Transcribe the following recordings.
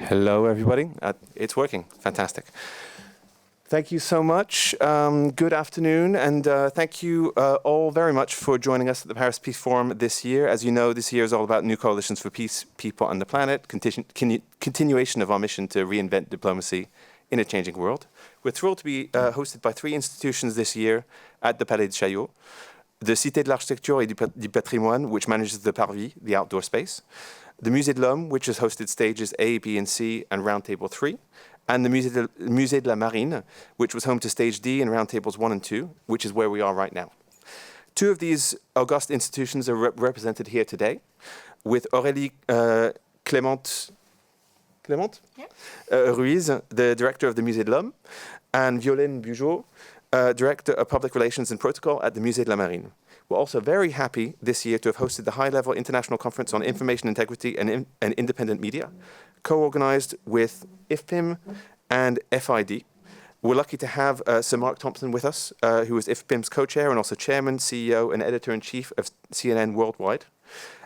Hello, everybody. It's working. Fantastic. Thank you so much. Good afternoon, and thank you all very much for joining us at the Paris Peace Forum this year. As you know, this year is all about new coalitions for peace, people, and the planet, continuation of our mission to reinvent diplomacy in a changing world. We're thrilled to be hosted by three institutions this year at the Palais de Chaillot: the Cité de l'Architecture et du Patrimoine, which manages the Parvis, the outdoor space; the Musée de l'Homme, which has hosted stages A, B, and C, and Roundtable 3; and the Musée de la Marine, which was home to Stage D and Roundtables 1 and 2, which is where we are right now. Two of these august institutions are represented here today, with Aurélie Clément Ruiz, the director of the Musée de l'Homme, and Violaine Bugeaud, Director of Public Relations and Protocol at the Musée de la Marine. We're also very happy this year to have hosted the high-level international conference on information integrity and independent media, co-organized with IFPIM and FID. We're lucky to have Sir Mark Thompson with us, who is IFPIM's co-chair and also chairman, CEO, and editor-in-chief of CNN Worldwide.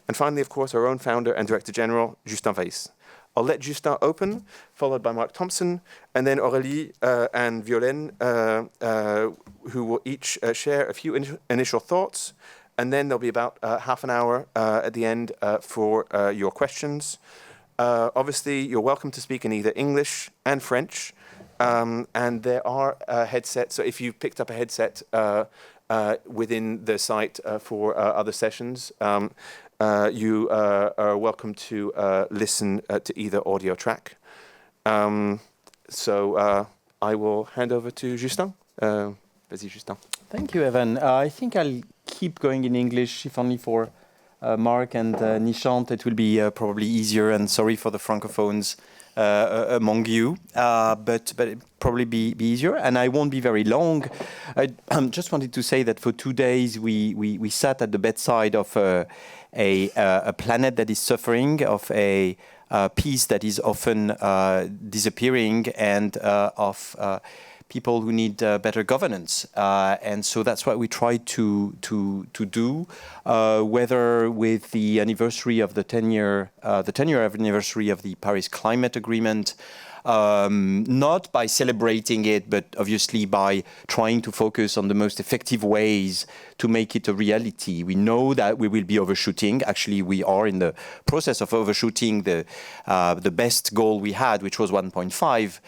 And finally, of course, our own founder and Director General, Justin Vaïsse. I'll let Justin open, followed by Mark Thompson, and then Aurélie and Violaine, who will each share a few initial thoughts, and then there'll be about half an hour at the end for your questions. Obviously, you're welcome to speak in either English and French, and there are headsets, so if you've picked up a headset within the site for other sessions, you are welcome to listen to either audio track. So I will hand over to Justin. Vas-y, Justin. Thank you, Evan. I think I'll keep going in English, if only for Mark and Nishant. It will be probably easier, and sorry for the francophones among you, but it probably be easier, and I won't be very long. I just wanted to say that for 2 days we sat at the bedside of a planet that is suffering, of a peace that is often disappearing, and of people who need better governance, and so that's what we try to do. Whether with the anniversary of the 10-year anniversary of the Paris Climate Agreement, not by celebrating it, but obviously by trying to focus on the most effective ways to make it a reality. We know that we will be overshooting. Actually, we are in the process of overshooting the best goal we had, which was 1.5.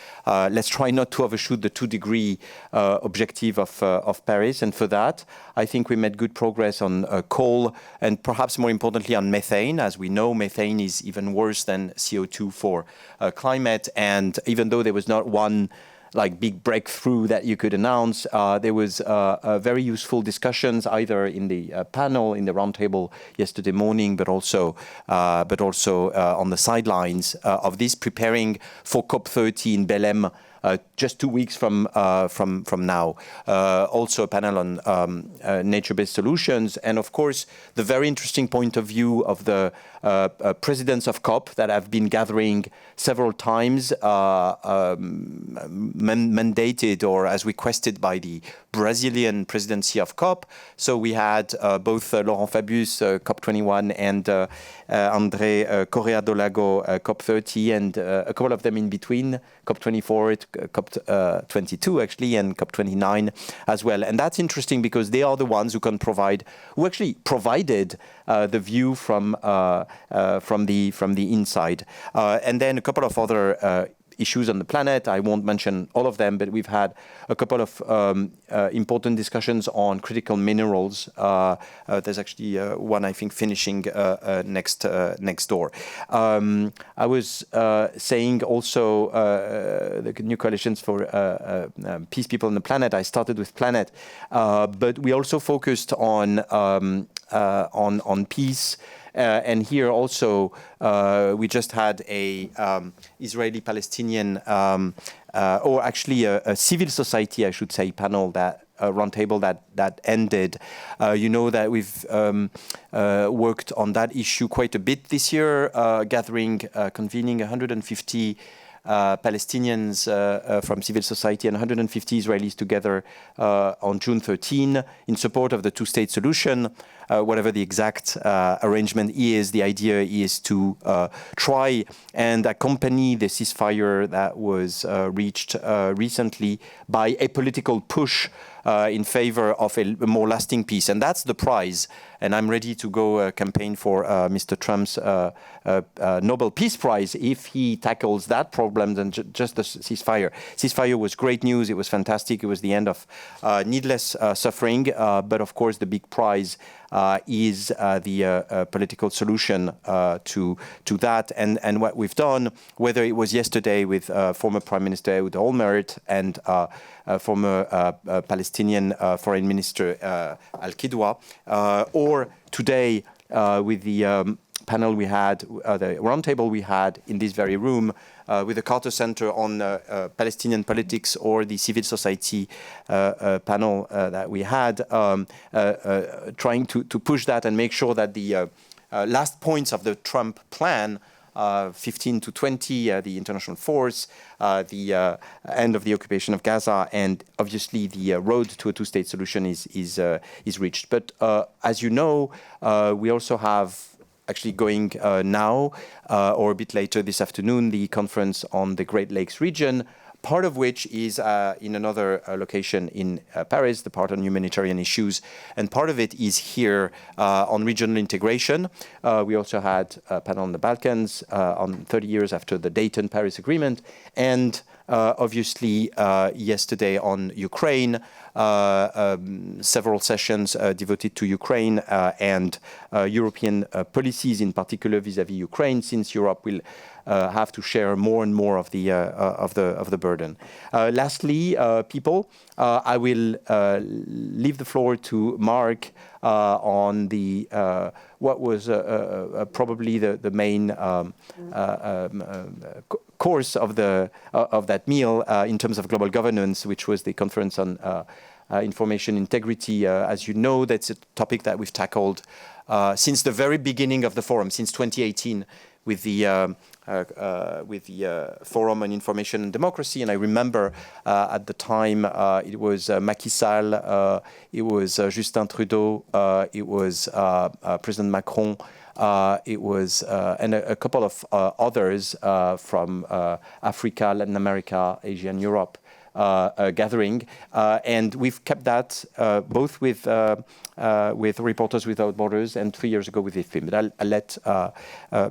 Let's try not to overshoot the 2-degree objective of Paris. And for that, I think we made good progress on coal, and perhaps more importantly on methane. As we know, methane is even worse than CO2 for climate. And even though there was not one big breakthrough that you could announce, there was very useful discussions either in the panel, in the roundtable yesterday morning, but also on the sidelines of this, preparing for COP30 in Belém just 2 weeks from now. Also a panel on nature-based solutions, and of course the very interesting point of view of the presidents of COP that have been gathering several times, mandated or as requested by the Brazilian presidency of COP. So we had both Laurent Fabius, COP21, and André Correa do Lago, COP30, and a couple of them in between, COP24, COP22 actually, and COP29 as well. And that's interesting because they are the ones who actually provided the view from the inside. And then a couple of other issues on the planet. I won't mention all of them, but we've had a couple of important discussions on critical minerals. There's actually one, I think, finishing next door. I was saying also the new coalitions for peace, people, and the planet. I started with planet, but we also focused on peace. And here also, we just had a Israeli-Palestinian, or actually a civil society, I should say, panel roundtable that ended. You know that we've worked on that issue quite a bit this year, convening 150 Palestinians from civil society and 150 Israelis together on June 13 in support of the two-state solution. Whatever the exact arrangement is, the idea is to try and accompany the ceasefire that was reached recently by a political push in favor of a more lasting peace. And that's the prize. And I'm ready to go campaign for Mr. Trump's Nobel Peace Prize if he tackles that problem than just the ceasefire. Ceasefire was great news. It was fantastic. It was the end of needless suffering. But of course, the big prize is the political solution to that. And what we've done, whether it was yesterday with former Prime Minister Ehud Olmert and former Palestinian Foreign Minister Al-Kidwa, or today with the panel we had, the roundtable we had in this very room with the Carter Center on Palestinian politics, or the civil society panel that we had, trying to push that and make sure that the last points of the Trump plan, 15 to 20, the international force, the end of the occupation of Gaza, and obviously the road to a two-state solution is reached. But as you know, we also have actually going now, or a bit later this afternoon, the conference on the Great Lakes region, part of which is in another location in Paris, the part on humanitarian issues, and part of it is here on regional integration. We also had a panel on the Balkans on 30 years after the Dayton Paris Agreement, and obviously yesterday on Ukraine, several sessions devoted to Ukraine and European policies, in particular vis-à-vis Ukraine, since Europe will have to share more and more of the burden. Lastly, people, I will leave the floor to Mark on the what was probably the main course of that meal in terms of global governance, which was the conference on information integrity. As you know, that's a topic that we've tackled since the very beginning of the forum, since 2018, with the Forum on Information and Democracy. And I remember at the time it was Macky Sall, it was Justin Trudeau, it was President Macron, it was and a couple of others from Africa, Latin America, Asia, and Europe. Gathering, and we've kept that both with Reporters Without Borders and 3 years ago with IFPI. But I'll let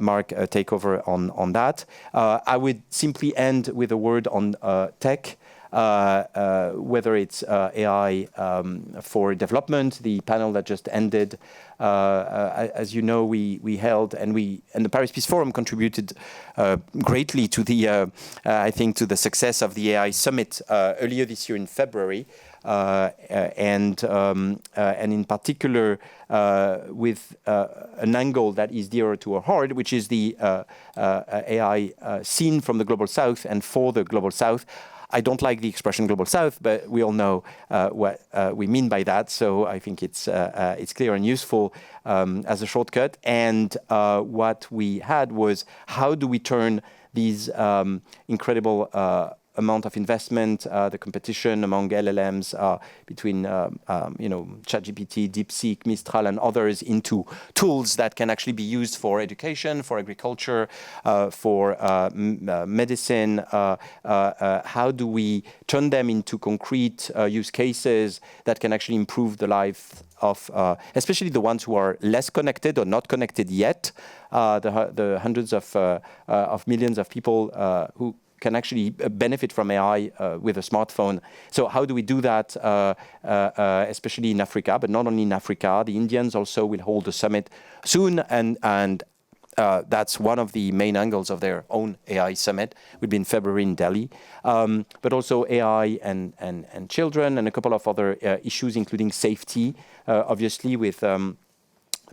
Mark take over on that. I would simply end with a word on tech. Whether it's AI for development, the panel that just ended, as you know, we held, and the Paris Peace Forum contributed greatly to the, I think, to the success of the AI Summit earlier this year in February, and in particular with an angle that is dearer to our heart, which is the AI seen from the Global South and for the Global South. I don't like the expression Global South, but we all know what we mean by that. So I think it's clear and useful as a shortcut. And what we had was, how do we turn these incredible amount of investment, the competition among LLMs between ChatGPT, DeepSeek, Mistral, and others into tools that can actually be used for education, for agriculture, for medicine. How do we turn them into concrete use cases that can actually improve the life of especially the ones who are less connected or not connected yet, the hundreds of millions of people who can actually benefit from AI with a smartphone. So how do we do that, especially in Africa, but not only in Africa? The Indians also will hold a summit soon, and that's one of the main angles of their own AI summit. Will be in February in Delhi. But also AI and children, and a couple of other issues, including safety, obviously with the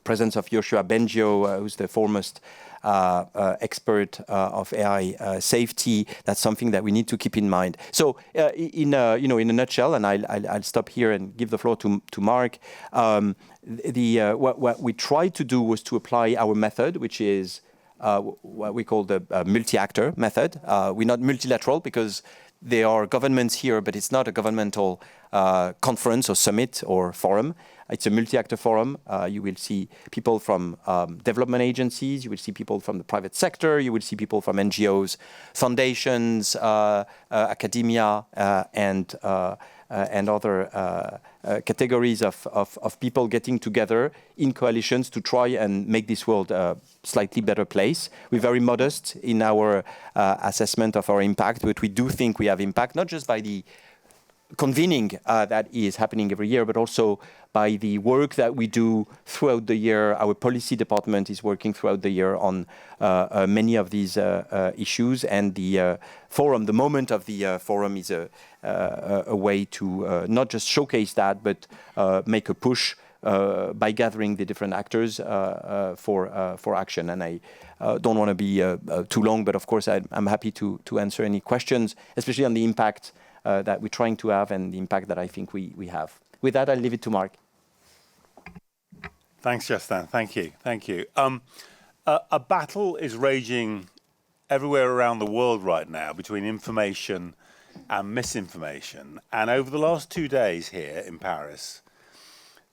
presence of Yoshua Bengio, who's the foremost expert of AI safety. That's something that we need to keep in mind. So, in a nutshell, and I'll stop here and give the floor to Mark. What we tried to do was to apply our method, which is what we call the multi-actor method. We're not multilateral because there are governments here, but it's not a governmental conference or summit or forum. It's a multi-actor forum. You will see people from development agencies, you will see people from the private sector, you will see people from NGOs, foundations, academia, and other categories of people getting together in coalitions to try and make this world a slightly better place. We're very modest in our assessment of our impact, but we do think we have impact, not just by the convening that is happening every year, but also by the work that we do throughout the year. Our policy department is working throughout the year on many of these issues, and the forum, the moment of the forum is a way to not just showcase that, but make a push by gathering the different actors for action. And I don't want to be too long, but of course I'm happy to answer any questions, especially on the impact that we're trying to have and the impact that I think we have. With that, I'll leave it to Mark. Thanks, Justin. Thank you. Thank you. A battle is raging everywhere around the world right now between information and misinformation. And over the last 2 days here in Paris,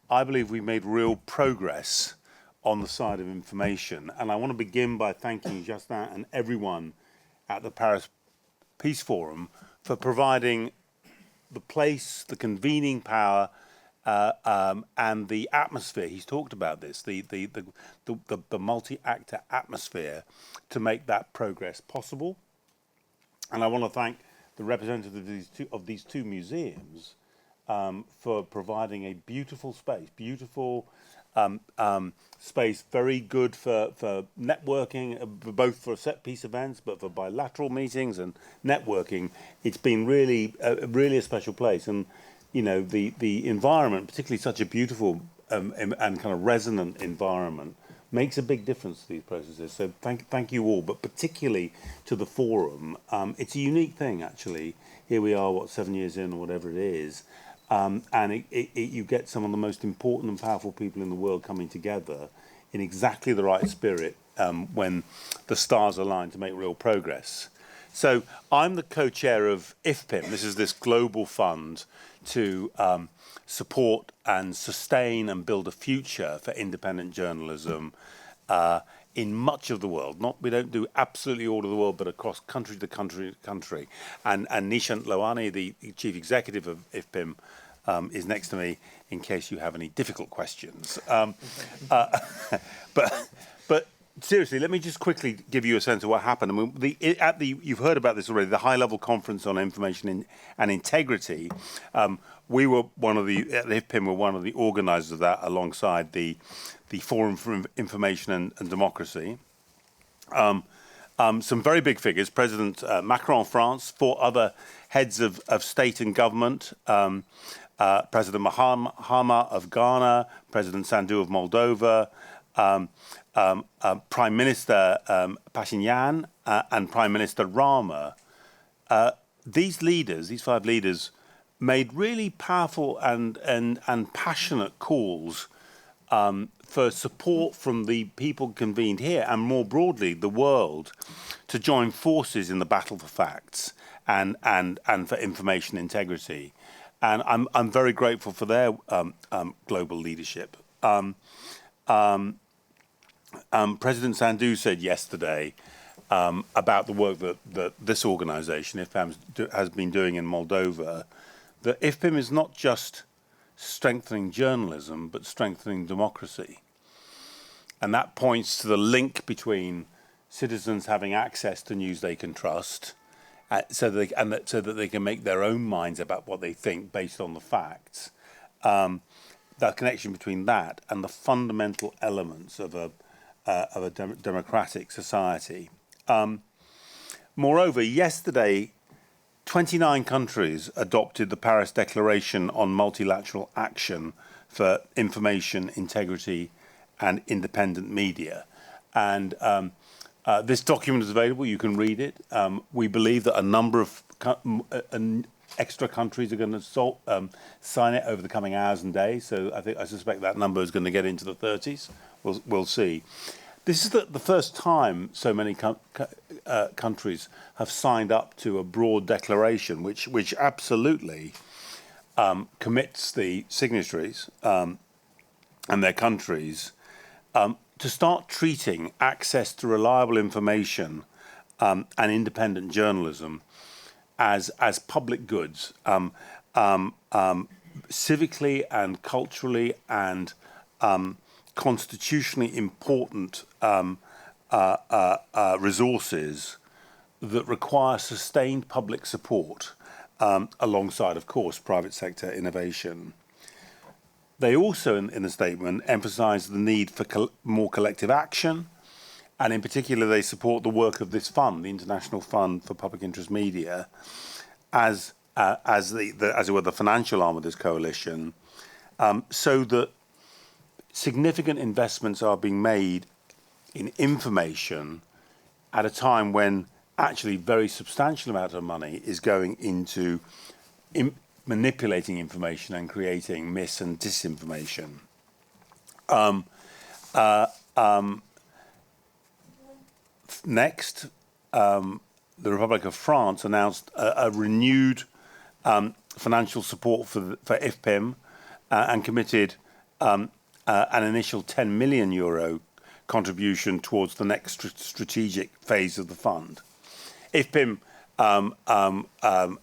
I believe we've made real progress on the side of information. And I want to begin by thanking Justin and everyone at the Paris Peace Forum for providing the place, the convening power, and the atmosphere. He's talked about this, the multi-actor atmosphere to make that progress possible. And I want to thank the representatives of these two museums for providing a beautiful space, space, very good for networking, both for set-piece events, but for bilateral meetings and networking. It's been really a special place. And, you know, the environment, particularly such a beautiful and kind of resonant environment, makes a big difference to these processes. So thank you all, but particularly to the forum. It's a unique thing, actually. Here we are, 7 years in or whatever it is. And you get some of the most important and powerful people in the world coming together in exactly the right spirit when the stars align to make real progress. So I'm the co-chair of IFPIM. This is this global fund to support and sustain and build a future for independent journalism in much of the world. We don't do absolutely all of the world, but across country to country. And Nishant Lawani, the chief executive of IFPIM, is next to me in case you have any difficult questions. But seriously, let me just quickly give you a sense of what happened. I mean, you've heard about this already. The high-level conference on information and integrity. We were at IFPIM were one of the organisers of that, alongside the Forum for Information and Democracy. Some very big figures: President Macron of France, 4 other heads of state and government. President Mahama of Ghana, President Sandu of Moldova, Prime Minister Pashinyan, and Prime Minister Rama. These 5 leaders, made really powerful and passionate calls for support from the people convened here, and more broadly the world, to join forces in the battle for facts and for information integrity. And I'm very grateful for their global leadership. President Sandu said yesterday about the work that this organisation, IFPIM, has been doing in Moldova, that IFPIM is not just strengthening journalism, but strengthening democracy. And that points to the link between citizens having access to news they can trust, so that they can make their own minds about what they think based on the facts. The connection between that and the fundamental elements of a democratic society. Moreover, yesterday, 29 countries adopted the Paris Declaration on Multilateral Action for Information, Integrity and Independent Media. And this document is available. You can read it. We believe that a number of extra countries are going to sign it over the coming hours and days. So I suspect that number is going to get into the 30s. We'll see. This is the first time so many countries have signed up to a broad declaration, which absolutely commits the signatories and their countries to start treating access to reliable information and independent journalism as public goods, civically and culturally and constitutionally important resources that require sustained public support alongside, of course, private sector innovation. They also, in the statement, emphasise the need for more collective action, and in particular, they support the work of this fund, the International Fund for Public Interest Media, as it were the financial arm of this coalition, so that significant investments are being made in information at a time when actually very substantial amount of money is going into manipulating information and creating mis and disinformation. Next, the Republic of France announced a renewed financial support for IFPIM and committed an initial €10 million contribution towards the next strategic phase of the fund. IFPIM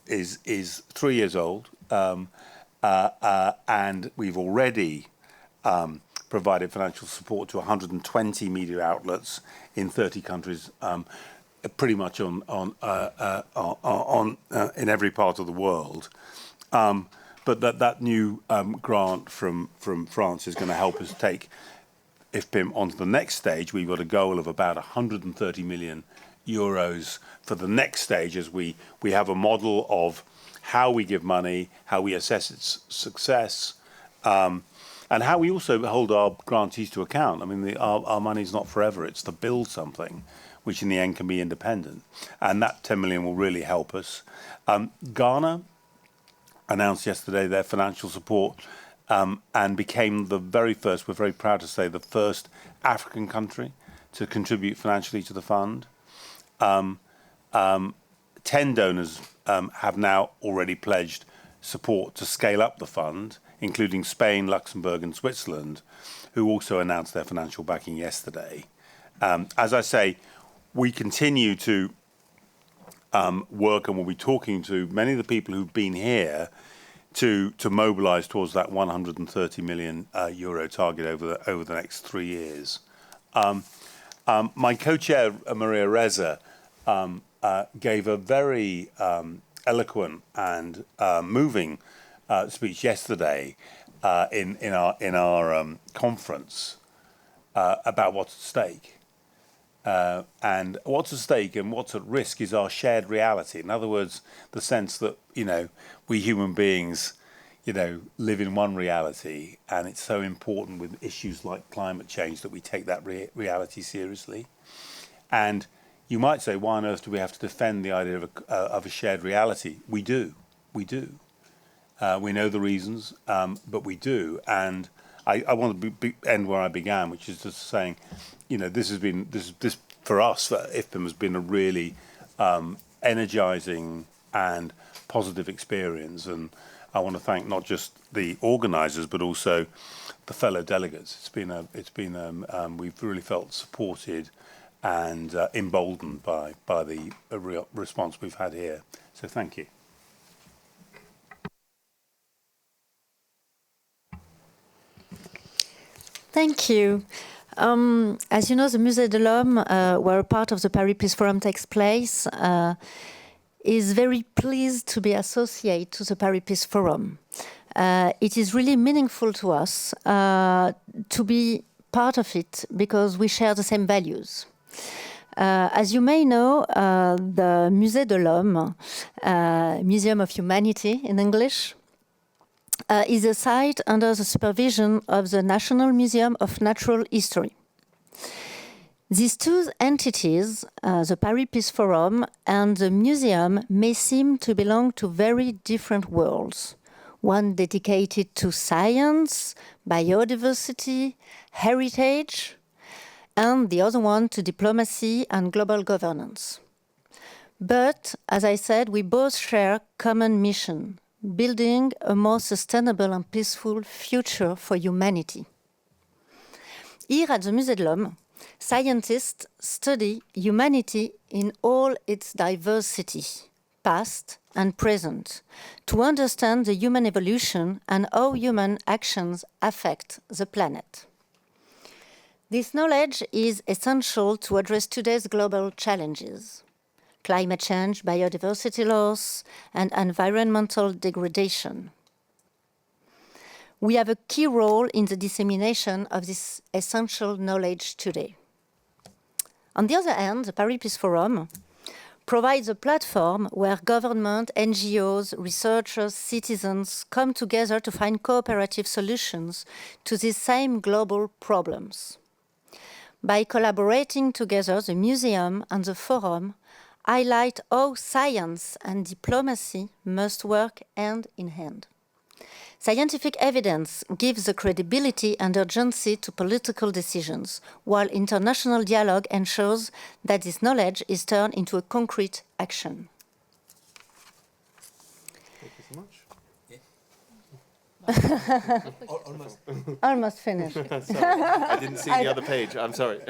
is 3 years old, and we've already provided financial support to 120 media outlets in 30 countries, pretty much in every part of the world. But that new grant from France is going to help us take IFPIM onto the next stage. We've got a goal of about 130 million euros for the next stage, as we have a model of how we give money, how we assess its success, and how we also hold our grantees to account. I mean, our money's not forever. It's to build something which in the end can be independent. And that 10 million will really help us. Ghana announced yesterday their financial support and became the very first, we're very proud to say, the first African country to contribute financially to the fund. 10 donors have now already pledged support to scale up the fund, including Spain, Luxembourg and Switzerland, who also announced their financial backing yesterday. As I say, we continue to work, and we'll be talking to many of the people who've been here to mobilise towards that 130 million euro target over the next 3 years. My co-chair, Maria Reza, gave a very eloquent and moving speech yesterday in our conference about what's at stake. And what's at stake and what's at risk is our shared reality. In other words, the sense that, we human beings, live in one reality, and it's so important with issues like climate change that we take that reality seriously. And you might say, why on earth do we have to defend the idea of a shared reality? We do. We know the reasons, but we do. And I want to end where I began, which is just saying, this for us, for IFPIM, has been a really energizing and positive experience. And I want to thank not just the organisers, but also the fellow delegates. We've really felt supported and emboldened by the real response we've had here. So thank you. Thank you. As you know, the Musée de l'Homme, where a part of the Paris Peace Forum takes place, is very pleased to be associated to the Paris Peace Forum. It is really meaningful to us to be part of it because we share the same values. As you may know, the Musée de l'Homme, Museum of Humanity in English, is a site under the supervision of the National Museum of Natural History. These two entities, the Paris Peace Forum and the museum, may seem to belong to very different worlds. One dedicated to science, biodiversity, heritage, and the other one to diplomacy and global governance. But, as I said, we both share common mission, building a more sustainable and peaceful future for humanity. Here at the Musée de l'Homme, scientists study humanity in all its diversity, past and present, to understand the human evolution and how human actions affect the planet. This knowledge is essential to address today's global challenges: climate change, biodiversity loss, and environmental degradation. We have a key role in the dissemination of this essential knowledge today. On the other hand, the Paris Peace Forum provides a platform where government, NGOs, researchers, citizens come together to find cooperative solutions to these same global problems. By collaborating together, the museum and the forum highlight how science and diplomacy must work hand in hand. Scientific evidence gives the credibility and urgency to political decisions, while international dialogue ensures that this knowledge is turned into a concrete action. Thank you so much. Almost finished. Sorry, I didn't see the other page. I'm sorry.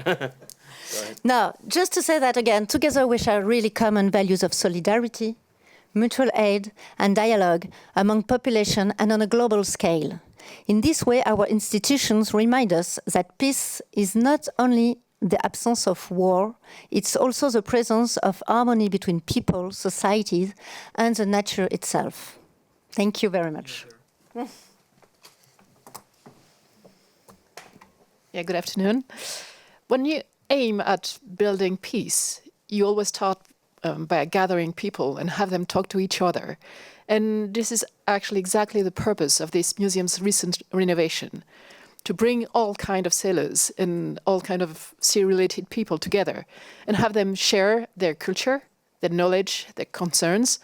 Sorry. Now, just to say that again, together we share really common values of solidarity, mutual aid and dialogue among population and on a global scale. In this way, our institutions remind us that peace is not only the absence of war, it's also the presence of harmony between people, societies, and the nature itself. Thank you very much. Yeah, good afternoon. When you aim at building peace, you always start by gathering people and have them talk to each other. And this is actually exactly the purpose of this museum's recent renovation, to bring all kind of sailors and all kind of sea-related people together and have them share their culture, their knowledge, their concerns,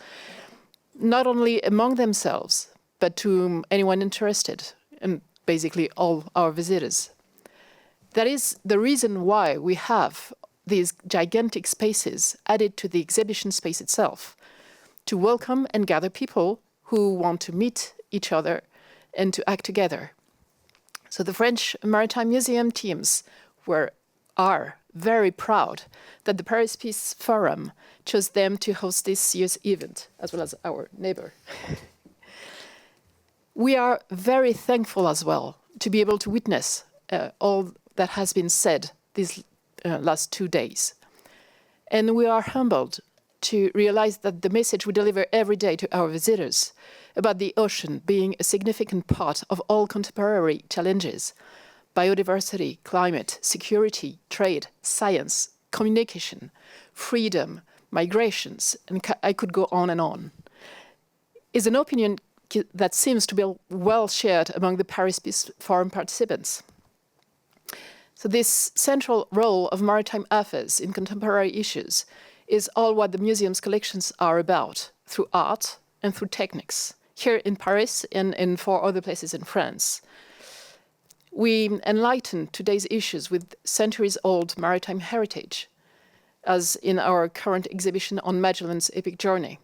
not only among themselves, but to anyone interested, and basically all our visitors. That is the reason why we have these gigantic spaces added to the exhibition space itself, to welcome and gather people who want to meet each other and to act together. So the French Maritime Museum teams are very proud that the Paris Peace Forum chose them to host this year's event, as well as our neighbor. We are very thankful as well to be able to witness all that has been said these last 2 days. And we are humbled to realize that the message we deliver every day to our visitors about the ocean being a significant part of all contemporary challenges: biodiversity, climate, security, trade, science, communication, freedom, migrations, and I could go on, is an opinion that seems to be well shared among the Paris Peace Forum participants. So this central role of maritime affairs in contemporary issues is all what the museum's collections are about, through art and through techniques, here in Paris and in 4 other places in France. We enlighten today's issues with centuries-old maritime heritage, as in our current exhibition on Magellan's epic journey.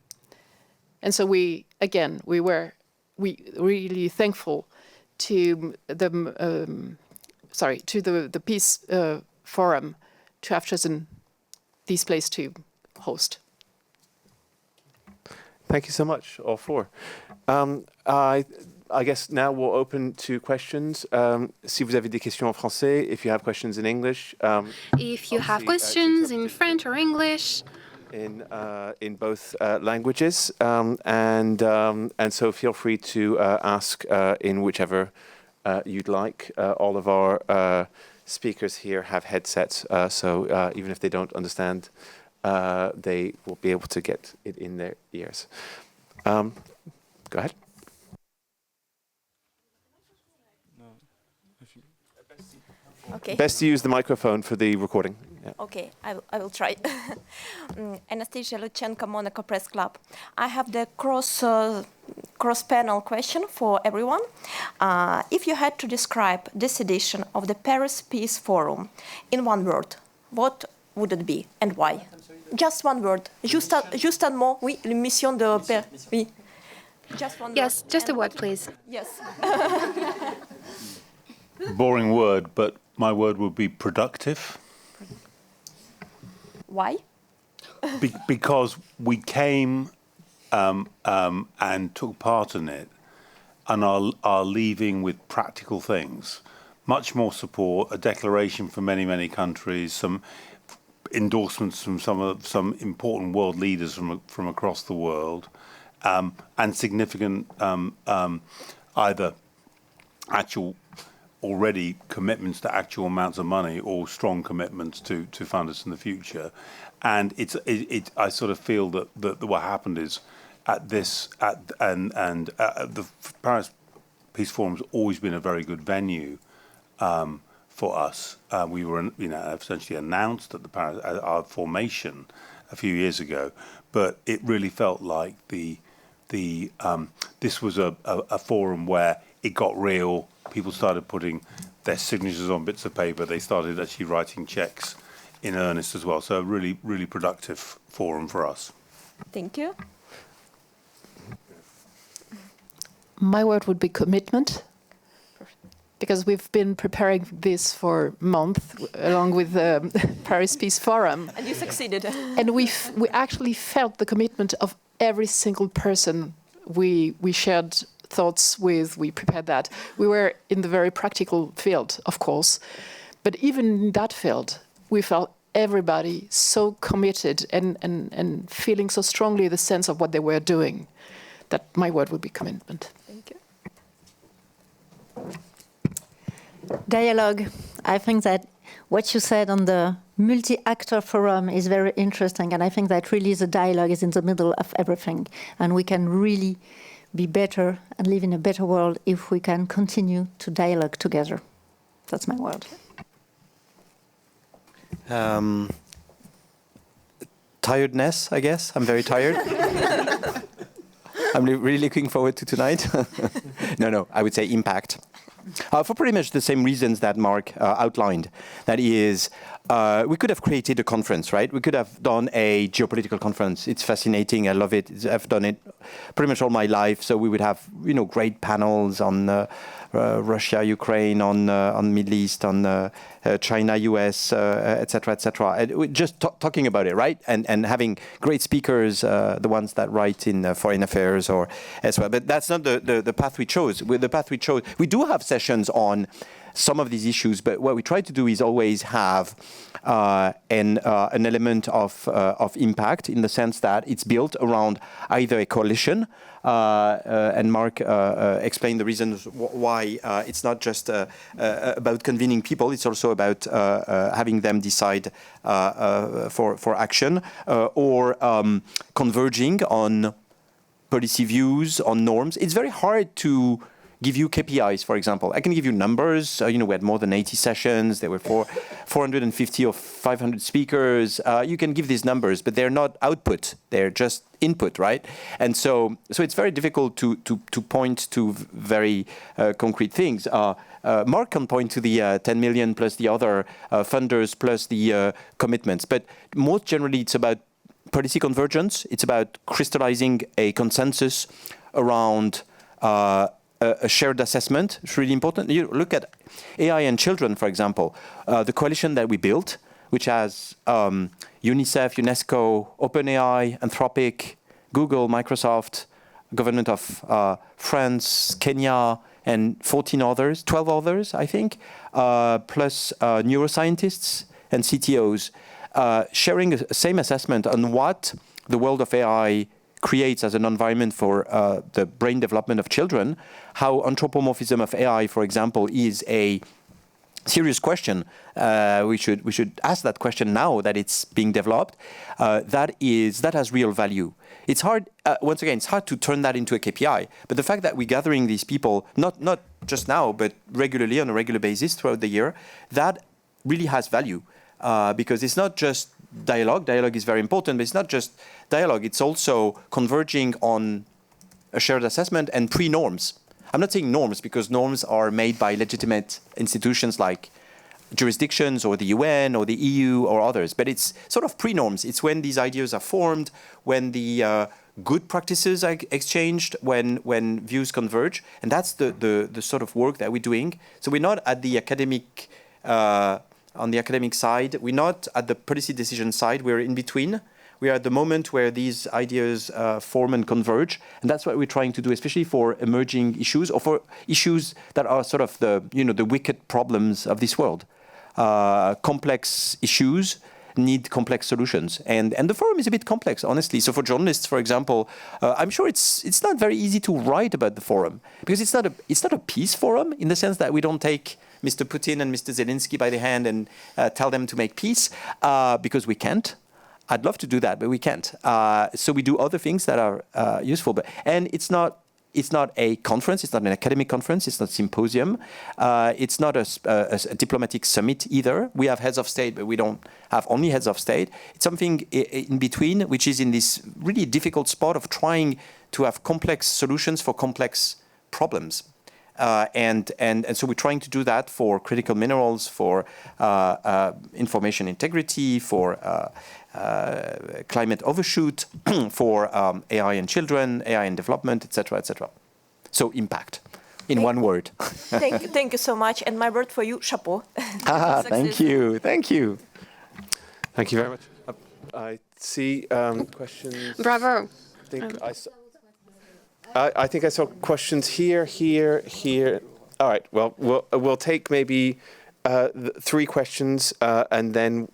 And so we were really thankful to the Peace Forum to have chosen this place to host. Thank you so much, all four. I guess now we'll open to questions. Si vous avez des questions en français, if you have questions in English. If you have questions in French or English. In both languages, and so feel free to ask in whichever you'd like. All of our speakers here have headsets, so even if they don't understand, they will be able to get it in their ears. Go ahead. Okay. Best to use the microphone for the recording. Okay, I will try. Anastasia Luchenko, Monaco Press Club. I have the cross-panel question for everyone. If you had to describe this edition of the Paris Peace Forum in one word, what would it be and why? Just one word. Juste un mot. Oui, mission de Paris. Oui. Just one word. Yes, just a word, please. Yes. Boring word, but my word would be productive. Why? Because we came and took part in it and are leaving with practical things. Much more support, a declaration from many, many countries, some endorsements from some important world leaders from across the world, and significant either actual already commitments to actual amounts of money or strong commitments to fund us in the future. And I sort of feel that what happened is the Paris Peace Forum's always been a very good venue for us. We were, essentially announced at our formation a few years ago, but it really felt like this was a forum where it got real. People started putting their signatures on bits of paper. They started actually writing checks in earnest as well. So a really, really productive forum for us. Thank you. My word would be commitment, because we've been preparing this for months along with the Paris Peace Forum. And you succeeded. And we actually felt the commitment of every single person we shared thoughts with. We prepared that. We were in the very practical field, of course, but even in that field, we felt everybody so committed and feeling so strongly the sense of what they were doing, that my word would be commitment. Thank you. Dialogue. I think that what you said on the multi-actor forum is very interesting, and I think that really the dialogue is in the middle of everything, and we can really be better and live in a better world if we can continue to dialogue together. That's my word. Tiredness, I guess. I'm very tired. I'm really looking forward to tonight. No, I would say impact. For pretty much the same reasons that Mark outlined. That is, we could have created a conference, right? We could have done a geopolitical conference. It's fascinating. I love it. I've done it pretty much all my life. So we would have, great panels on Russia, Ukraine, on Middle East, on China, US, etc., etc. Just talking about it, right? And having great speakers, the ones that write in foreign affairs or as well. But that's not the path we chose. The path we chose, we do have sessions on some of these issues, but what we try to do is always have an element of impact, in the sense that it's built around either a coalition, and Mark explained the reasons why it's not just about convening people, it's also about having them decide for action, or converging on policy views, on norms. It's very hard to give you KPIs, for example. I can give you numbers. We had more than 80 sessions. There were 450 or 500 speakers. You can give these numbers, but they're not output. They're just input, right? And so it's very difficult to point to very concrete things. Mark can point to the 10 million plus the other funders plus the commitments. But most generally, it's about policy convergence. It's about crystallizing a consensus around a shared assessment. It's really important. You look at AI and children, for example. The coalition that we built, which has UNICEF, UNESCO, OpenAI, Anthropic, Google, Microsoft, government of France, Kenya, and 12 others, I think, plus neuroscientists and CTOs, sharing the same assessment on what the world of AI creates as an environment for the brain development of children, how anthropomorphism of AI, for example, is a serious question. We should ask that question now that it's being developed. That has real value. It's hard. Once again, it's hard to turn that into a KPI. But the fact that we're gathering these people, not just now, but regularly on a regular basis throughout the year, that really has value. because it's not just dialogue. Dialogue is very important, but it's not just dialogue. It's also converging on a shared assessment and pre-norms. I'm not saying norms, because norms are made by legitimate institutions like jurisdictions or the UN or the EU or others, but it's sort of pre-norms. It's when these ideas are formed, when the good practices are exchanged, when views converge, and that's the sort of work that we're doing. So we're not at the academic, on the academic side, we're not at the policy decision side, we're in between. We are at the moment where these ideas form and converge, and that's what we're trying to do, especially for emerging issues or for issues that are sort of the wicked problems of this world. Complex issues need complex solutions, and the forum is a bit complex, honestly. So for journalists, for example, I'm sure it's not very easy to write about the forum, because it's not a peace forum in the sense that we don't take Mr. Putin and Mr. Zelensky by the hand and tell them to make peace, because we can't. I'd love to do that, but we can't. So we do other things that are useful. And it's not a conference. It's not an academic conference. It's not a symposium. It's not a diplomatic summit either. We have heads of state, but we don't have only heads of state. It's something in between, which is in this really difficult spot of trying to have complex solutions for complex problems. And so we're trying to do that for critical minerals, for information integrity, for climate overshoot, for AI and children, AI and development, etc., etc. So impact, in one word. Thank you so much. And my word for you, chapeau. Thank you. Thank you very much. I see questions. Bravo. I think I saw questions here. All right. Well, we'll take maybe 3 questions and then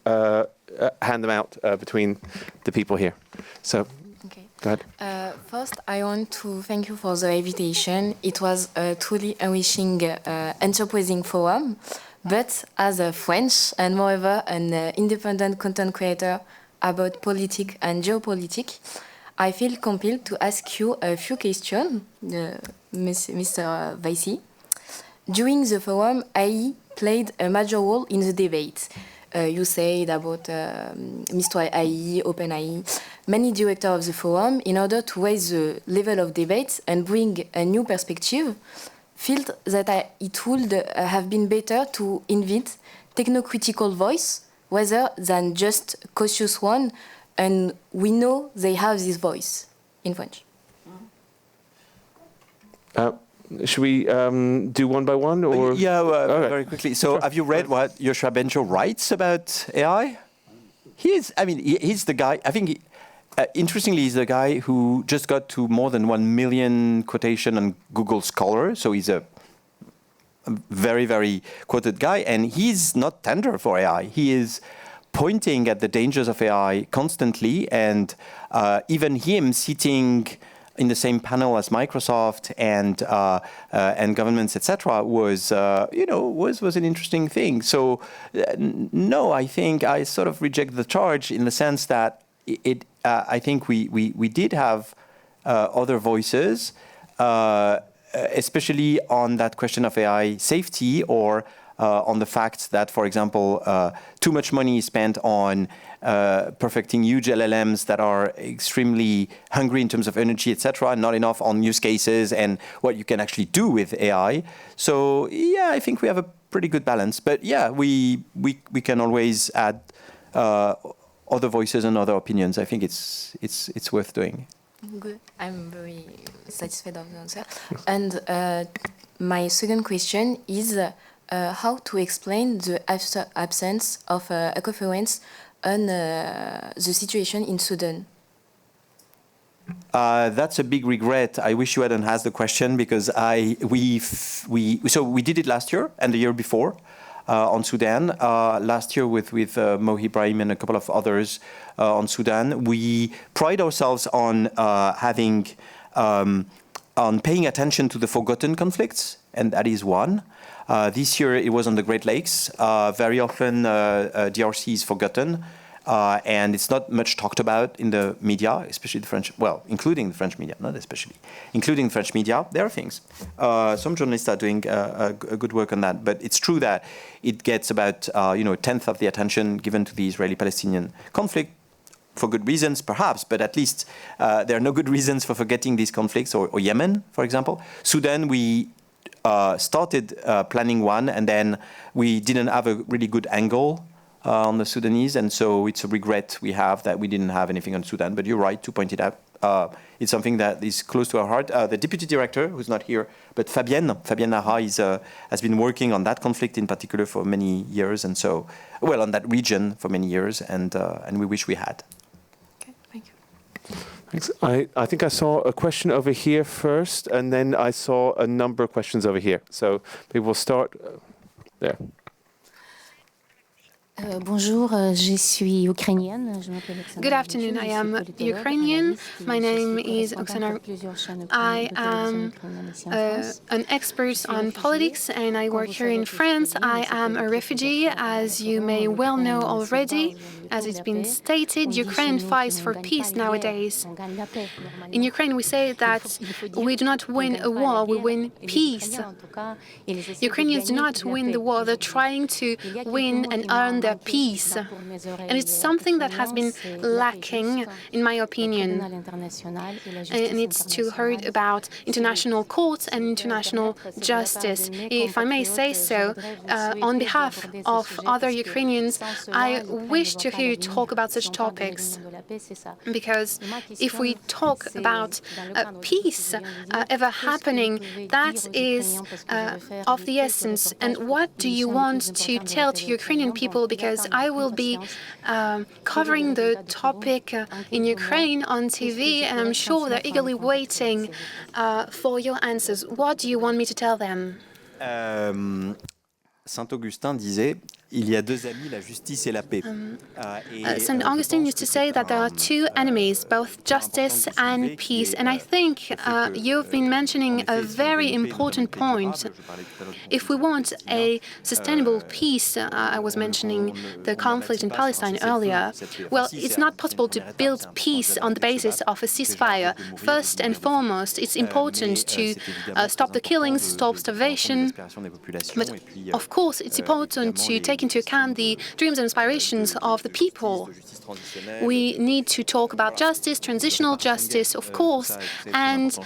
hand them out between the people here. So, okay. Go ahead. First, I want to thank you for the invitation. It was a truly enriching, enterprising forum. But as a French and moreover an independent content creator about politics and geopolitics, I feel compelled to ask you a few questions, Mr. Vaïsse. During the forum, AI played a major role in the debate. You said about Mr. AI, OpenAI, many directors of the forum, in order to raise the level of debate and bring a new perspective, felt that it would have been better to invite technocritical voice rather than just cautious one, and we know they have this voice in French. Should we do one by one, or very quickly. So, have you read what Yoshua Bengio writes about AI? He's the guy. I think, interestingly, he's the guy who just got to more than 1 million quotation on Google Scholar. So he's a very, very quoted guy, and he's not tender for AI. He is pointing at the dangers of AI constantly, and even him sitting in the same panel as Microsoft and governments, etc., was an interesting thing. So no, I think I sort of reject the charge in the sense that I think we did have other voices, especially on that question of AI safety, or on the fact that, for example, too much money is spent on perfecting huge LLMs that are extremely hungry in terms of energy, etc., and not enough on use cases and what you can actually do with AI. So yeah, I think we have a pretty good balance. But yeah, we can always add other voices and other opinions. I think it's worth doing. Good. I'm very satisfied of the answer. And my second question is how to explain the absence of a conference on the situation in Sudan. That's a big regret. I wish you hadn't asked the question, because we did it last year and the year before on Sudan. Last year with Mo Ibrahim and a couple of others on Sudan. We pride ourselves on on paying attention to the forgotten conflicts, and that is one. This year it was on the Great Lakes. Very often DRC is forgotten. And it's not much talked about in the media, especially the French, well, including the French media, not especially, including the French media. There are things. Some journalists are doing a good work on that, but it's true that it gets about a tenth of the attention given to the Israeli-Palestinian conflict, for good reasons, perhaps, but at least there are no good reasons for forgetting these conflicts, or Yemen, for example. Sudan, we started planning one, and then we didn't have a really good angle on the Sudanese, and so it's a regret we have that we didn't have anything on Sudan. But you're right to point it out. It's something that is close to our heart. The deputy director, who's not here, but Fabienne Nara has been working on that conflict in particular for many years, and so, well, on that region for many years, and we wish we had. Okay, thank you. Thanks. I think I saw a question over here first, and then I saw a number of questions over here. So maybe we'll start there. Bonjour, je suis ukrainienne. Je m'appelle Oksana. Good afternoon, I am Ukrainian. My name is Oksana. I am an expert on politics and I work here in France. I am a refugee, as you may well know already. As it's been stated, Ukraine fights for peace nowadays. In Ukraine, we say that we do not win a war, we win peace. Ukrainians do not win the war, they're trying to win and earn their peace. And it's something that has been lacking, in my opinion. And it's to heard about international courts and international justice. If I may say so, on behalf of other Ukrainians, I wish to hear you talk about such topics. Because if we talk about peace ever happening, that is of the essence. And what do you want to tell to Ukrainian people? Because I will be covering the topic in Ukraine on TV, and I'm sure they're eagerly waiting for your answers. What do you want me to tell them? Saint Augustin disait, il y a deux amis, la justice et la paix. St. Augustine used to say that there are two enemies, both justice and peace. And I think you've been mentioning a very important point. If we want a sustainable peace, I was mentioning the conflict in Palestine earlier, well, it's not possible to build peace on the basis of a ceasefire. First and foremost, it's important to stop the killings, stop starvation. But of course, it's important to take into account the dreams and aspirations of the people. We need to talk about justice, transitional justice, of course, and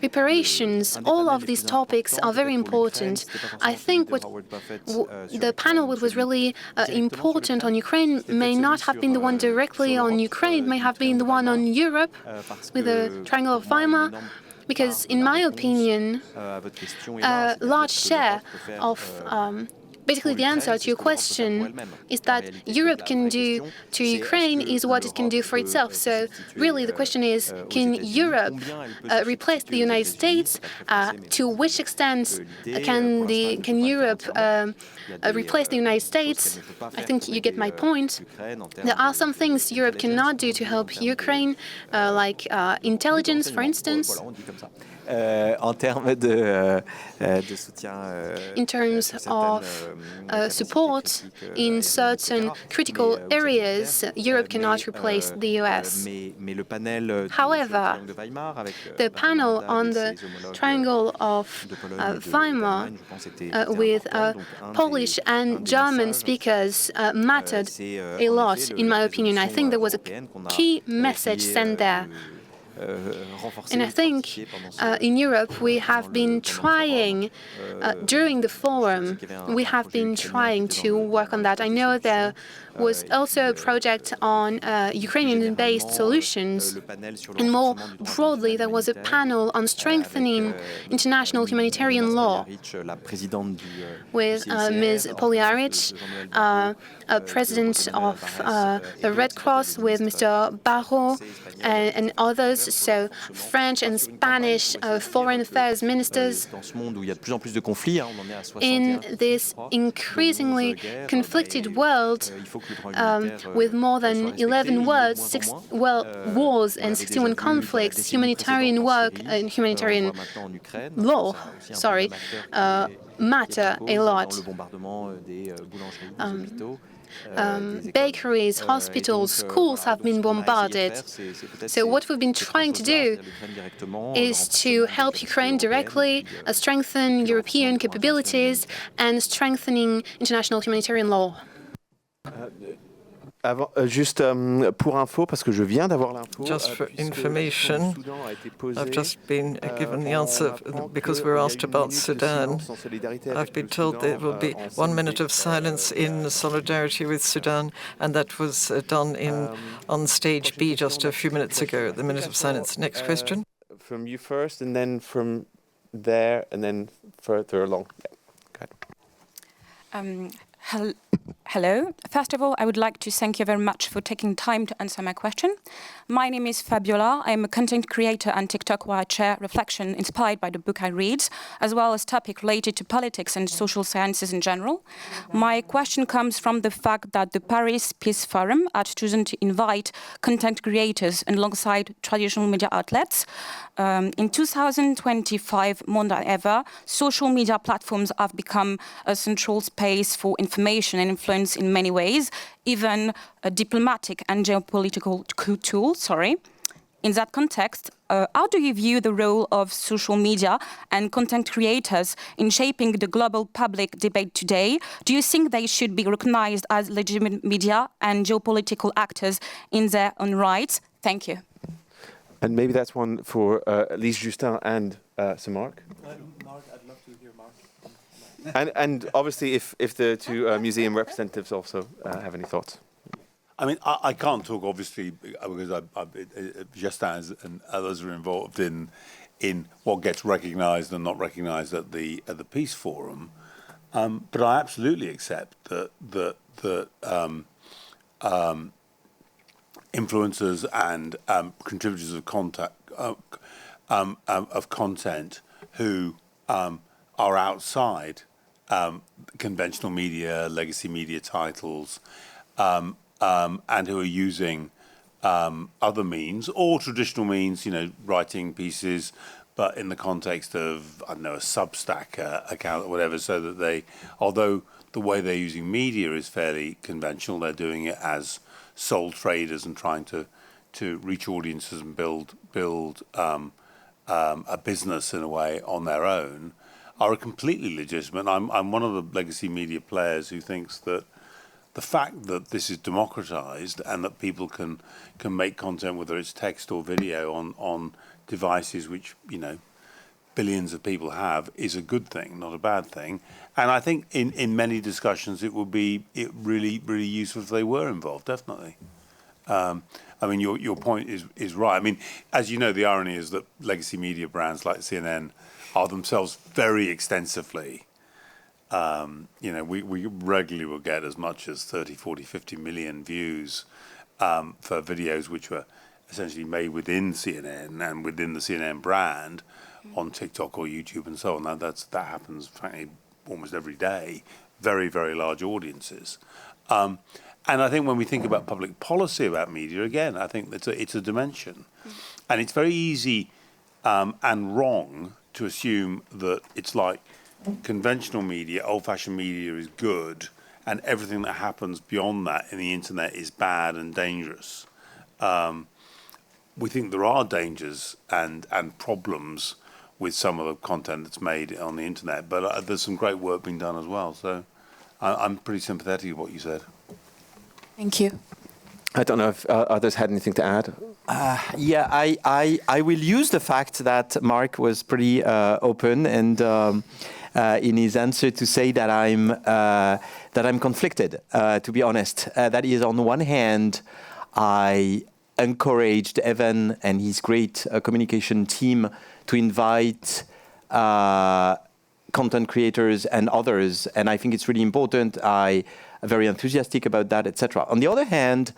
reparations. All of these topics are very important. I think the panel which was really important on Ukraine may not have been the one directly on Ukraine, may have been the one on Europe with the Triangle of Weimar. Because, in my opinion, a large share of basically, the answer to your question is that Europe can do to Ukraine is what it can do for itself. So, really, the question is, can Europe replace the United States? To which extent can Europe replace the United States? I think you get my point. There are some things Europe cannot do to help Ukraine, like intelligence, for instance. En termes de soutien, in terms of support in certain critical areas, Europe cannot replace the US. However, the panel on the Triangle of Weimar with Polish and German speakers mattered a lot, in my opinion. I think there was a key message sent there. And I think in Europe we have been trying, during the forum, we have been trying to work on that. I know there was also a project on Ukrainian-based solutions. And more broadly, there was a panel on strengthening international humanitarian law with Ms. Poliarich, president of the Red Cross, with Mr. Barrault and others, so French and Spanish foreign affairs ministers. In this increasingly conflicted world, with more than 11 wars and 61 conflicts, humanitarian work and humanitarian law, matter a lot. bakeries, hospitals, schools have been bombarded. So what we've been trying to do is to help Ukraine directly, strengthen European capabilities, and strengthening international humanitarian law. Juste pour info, parce que je viens d'avoir l'info. Just for information, I've just been given the answer because we were asked about Sudan. I've been told there will be 1 minute of silence in solidarity with Sudan, and that was done on stage B just a few minutes ago, the minute of silence. Next question. From you first, and then from there, and then further along. Yeah. Go ahead. Hello. First of all, I would like to thank you very much for taking time to answer my question. My name is Fabiola. I'm a content creator and TikTok where I share reflection inspired by the book I read, as well as topics related to politics and social sciences in general. My question comes from the fact that the Paris Peace Forum had chosen to invite content creators alongside traditional media outlets. In 2025, more than ever, social media platforms have become a central space for information and influence in many ways, even a diplomatic and geopolitical tool. In that context, how do you view the role of social media and content creators in shaping the global public debate today? Do you think they should be recognized as legitimate media and geopolitical actors in their own right? Thank you. And maybe that's one for at least Justin and Sir Mark. Mark, I'd love to hear Mark. And obviously, if the two museum representatives also have any thoughts. I mean, I can't talk obviously because Justin and others are involved in what gets recognised and not recognised at the Peace Forum, but I absolutely accept that influencers and contributors of content who are outside conventional media, legacy media titles, and who are using other means or traditional means, writing pieces, but in the context of, I don't know, a Substack account or whatever, so that they, although the way they're using media is fairly conventional, they're doing it as sole traders and trying to reach audiences and build a business in a way on their own, are completely legitimate. I'm one of the legacy media players who thinks that the fact that this is democratized and that people can make content, whether it's text or video, on devices which billions of people have, is a good thing, not a bad thing. And I think in many discussions it would be really, really useful if they were involved, definitely. I mean, your point is right. I mean, as you know, the irony is that legacy media brands like CNN are themselves very extensively, we regularly will get as much as 30, 40, 50 million views for videos which were essentially made within CNN and within the CNN brand on TikTok or YouTube and so on. Now that happens, frankly, almost every day. Very, very large audiences. And I think when we think about public policy about media, again, I think it's a dimension. And it's very easy and wrong to assume that it's like conventional media, old-fashioned media is good, and everything that happens beyond that in the internet is bad and dangerous. We think there are dangers and problems with some of the content that's made on the internet, but there's some great work being done as well. So I'm pretty sympathetic with what you said. Thank you. I don't know if others had anything to add. Yeah, I will use the fact that Mark was pretty open and in his answer to say that I'm conflicted. To be honest, that is, on one hand, I encouraged Evan and his great communication team to invite content creators and others, and I think it's really important. I'm very enthusiastic about that, etc. On the other hand,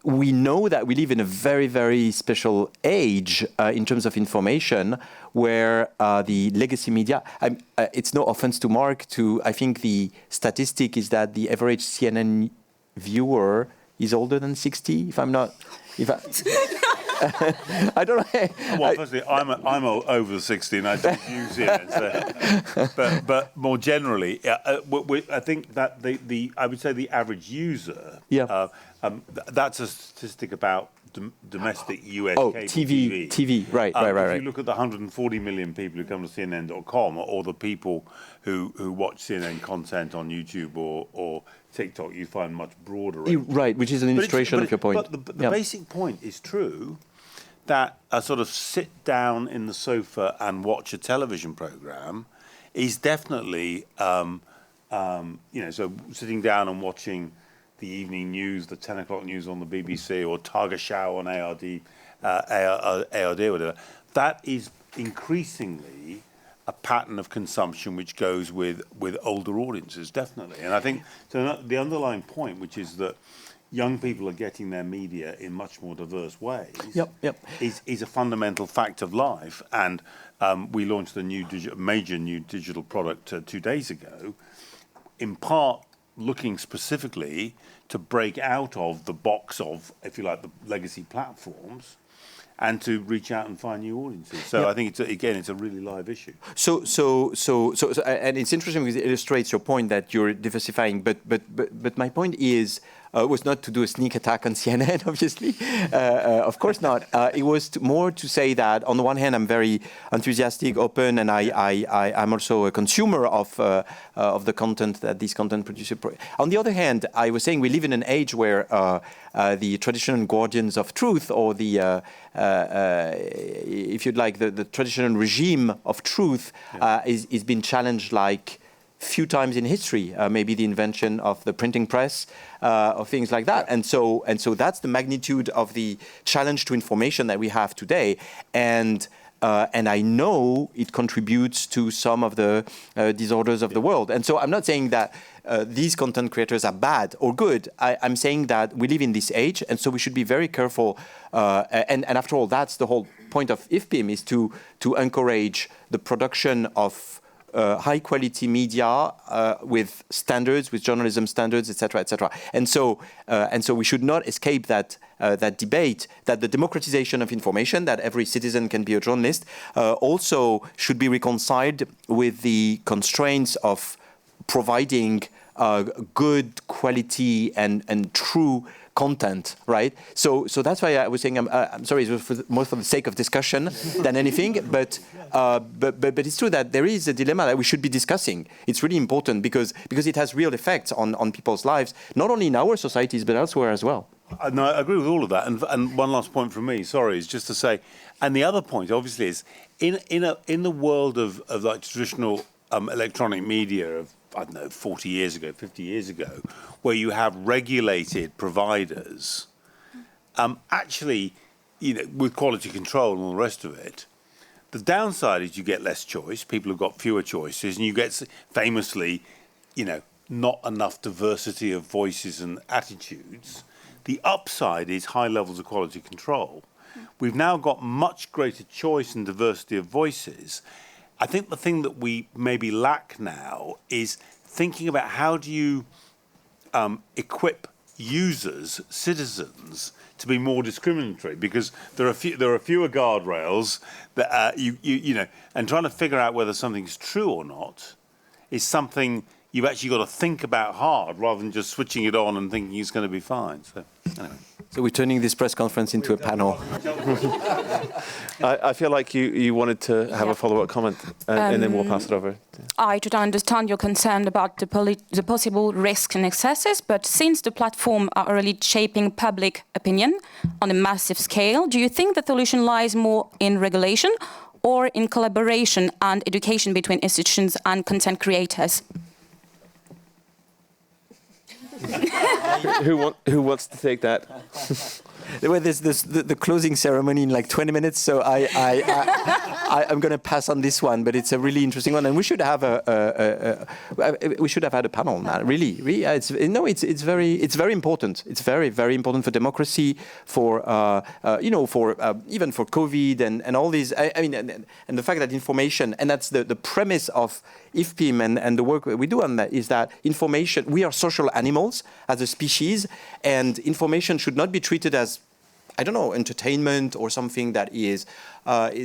we know that we live in a very, very special age in terms of information, where the legacy media, it's no offense to Mark, I think the statistic is that the average CNN viewer is older than 60, if I'm not... I don't know. Well, firstly, I'm over 60 and I don't use it. But more generally, I think that I would say the average user. Yeah. That's a statistic about domestic US cable TV. Right. If you look at the 140 million people who come to CNN.com, or the people who watch CNN content on YouTube or TikTok, you find much broader range. Right, which is an illustration of your point. But the basic point is true, that a sort of sit down in the sofa and watch a television program is definitely, so sitting down and watching the evening news, the 10 o'clock news on the BBC, or Tagesschau on ARD, or whatever, that is increasingly a pattern of consumption which goes with older audiences, definitely. And I think so the underlying point, which is that young people are getting their media in much more diverse ways, is a fundamental fact of life. And we launched a major new digital product 2 days ago, in part looking specifically to break out of the box of, if you like, the legacy platforms, and to reach out and find new audiences. So I think it's a really live issue. So, and it's interesting because it illustrates your point that you're diversifying. But my point is was not to do a sneak attack on CNN, obviously. Of course not. It was more to say that on the one hand, I'm very enthusiastic, open, and I'm also a consumer of the content that these content producers. On the other hand, I was saying we live in an age where the traditional guardians of truth, or the if you'd like, the traditional regime of truth is being challenged like few times in history, maybe the invention of the printing press, or things like that. And so that's the magnitude of the challenge to information that we have today. And I know it contributes to some of the disorders of the world. And so I'm not saying that these content creators are bad or good. I'm saying that we live in this age, and so we should be very careful. And after all, that's the whole point of IFPIM, is to encourage the production of high-quality media with standards, with journalism standards, etc., etc. And so we should not escape that debate that the democratization of information, that every citizen can be a journalist, also should be reconciled with the constraints of providing good quality and true content, right? So that's why I was saying I'm sorry, it was more for the sake of discussion than anything, but it's true that there is a dilemma that we should be discussing. It's really important because it has real effects on people's lives, not only in our societies but elsewhere as well. No, I agree with all of that. And one last point from me, sorry, is just to say, and the other point obviously is in the world of like traditional electronic media of, I don't know, 40 years ago, 50 years ago, where you have regulated providers, actually, with quality control and all the rest of it, the downside is you get less choice. People have got fewer choices, and you get famously, not enough diversity of voices and attitudes. The upside is high levels of quality control. We've now got much greater choice and diversity of voices. I think the thing that we maybe lack now is thinking about how do you equip users, citizens, to be more discriminatory, because there are fewer guardrails that and trying to figure out whether something's true or not is something you've actually got to think about hard, rather than just switching it on and thinking it's going to be fine. So anyway. So we're turning this press conference into a panel. I feel like you wanted to have a follow-up comment, and then we'll pass it over. I do understand your concern about the possible risks and excesses, but since the platform are already shaping public opinion on a massive scale, do you think the solution lies more in regulation or in collaboration and education between institutions and content creators? Who wants to take that? Well, there's the closing ceremony in like 20 minutes, so I'm going to pass on this one. But it's a really interesting one, and we should have we should have had a panel on that. Really, it's very important. It's very important for democracy, for even for COVID and all these. I mean, and the fact that information, and that's the premise of IFPIM and the work that we do on that, is that information. We are social animals as a species, and information should not be treated as I don't know, entertainment or something that is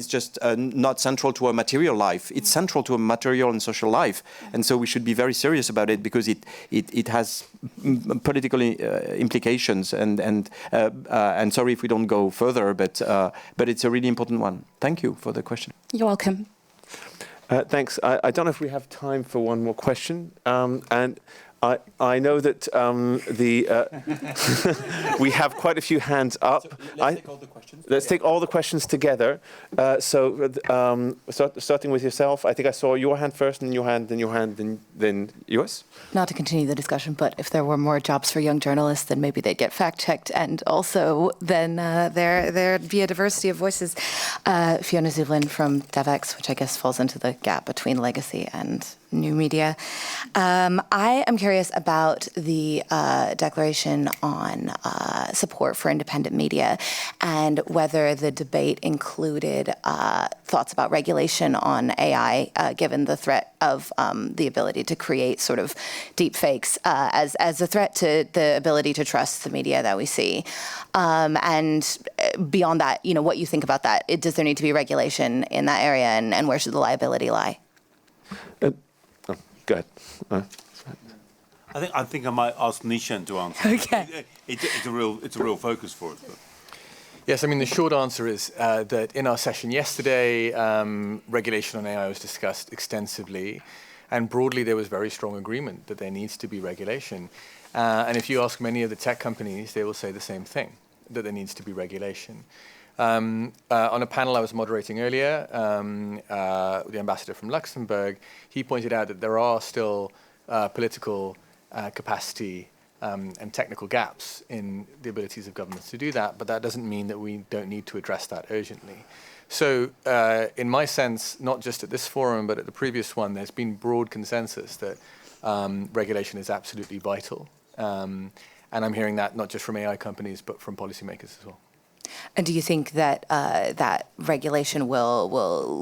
just not central to our material life. It's central to a material and social life, and so we should be very serious about it because it has political implications. And sorry if we don't go further, but it's a really important one. Thank you for the question. You're welcome. Thanks. I don't know if we have time for one more question, and I know that we have quite a few hands up. So let's take all the questions. Let's take all the questions together. Starting with yourself, I think I saw your hand first, and your hand, then your hand, then yours. Not to continue the discussion, but if there were more jobs for young journalists, then maybe they'd get fact-checked, and also then there'd be a diversity of voices. Fiona Zublin from DevX, which I guess falls into the gap between legacy and new media. I am curious about the declaration on support for independent media and whether the debate included thoughts about regulation on AI, given the threat of the ability to create sort of deep fakes as a threat to the ability to trust the media that we see. And beyond that, what you think about that. Does there need to be regulation in that area, and where should the liability lie? Go ahead. I think I might ask Nishan to answer. Okay. It's a real focus for us. But. Yes, I mean, the short answer is that in our session yesterday, regulation on AI was discussed extensively, and broadly there was very strong agreement that there needs to be regulation. And if you ask many of the tech companies, they will say the same thing, that there needs to be regulation. On a panel I was moderating earlier, the ambassador from Luxembourg, he pointed out that there are still political capacity and technical gaps in the abilities of governments to do that, but that doesn't mean that we don't need to address that urgently. So in my sense, not just at this forum, but at the previous one, there's been broad consensus that regulation is absolutely vital. And I'm hearing that not just from AI companies, but from policymakers as well. And do you think that that regulation will